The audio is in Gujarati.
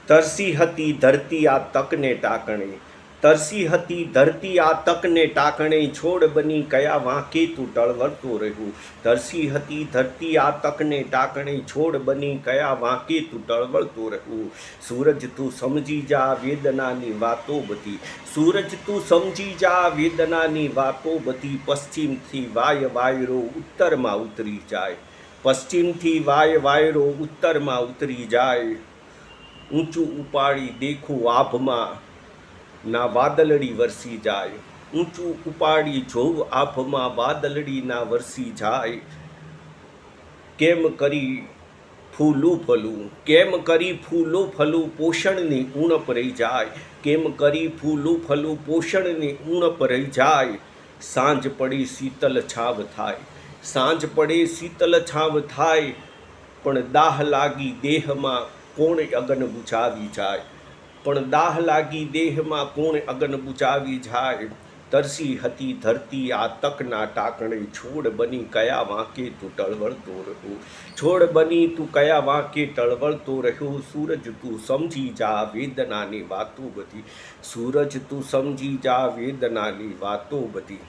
તરસી હતી ધરતી આ તકને ટાકણે, તરસી હતી ધરતી આ તકને ટાકણે, છોડ બની કયા વાંકે તું ટળવળતો રહ્યું. તરસી હતી ધરતી આ તકને ટાકણે, છોડ બની કયા વાંકે તું ટળવળતો રહ્યું. સૂરજ તું સમજી જા વેદનાની વાતો બધી, સૂરજ તું સમજી જા વેદનાની વાતો બધી. પશ્ચિમથી વાય વાયરો ઉત્તરમાં ઉતરી જાય, પશ્ચિમથી વાય વાયરો ઉત્તરમાં ઉતરી જાય. ઊંચું ઉપાડી દેખું આભમાં ના વાદળડી વરસી જાય, ઊંચું ઉપાડી જોઉં આભમાં વાદળડી ના વરસી જાય. કેમ કરી ફૂલું ફલું, કેમ કરી ફૂલું ફલું પોષણની ઉણપ રહી જાય, કેમ કરી ફૂલું ફલું પોષણની ઉણપ રહી જાય. સાંજ પડી શીતલ છાવ થાય, સાંજ પડે શીતલ છાવ થાય, પણ દાહ લાગી દેહમાં કોણ અગન બુઝાવી જાય, પણ દાહ લાગી દેહમાં કોણ અગન બુઝાવી જાય. તરસી હતી ધરતી આ તકના ટાકણે, છોડ બની કયા વાંકે તું ટળવળતો રહ્યો, છોડ બની તું કયા વાંકે ટળવળતો રહ્યો. સૂરજ તું સમજી જા વેદનાની વાતો બધી, સૂરજ તું સમજી જા વેદનાની વાતો બધી.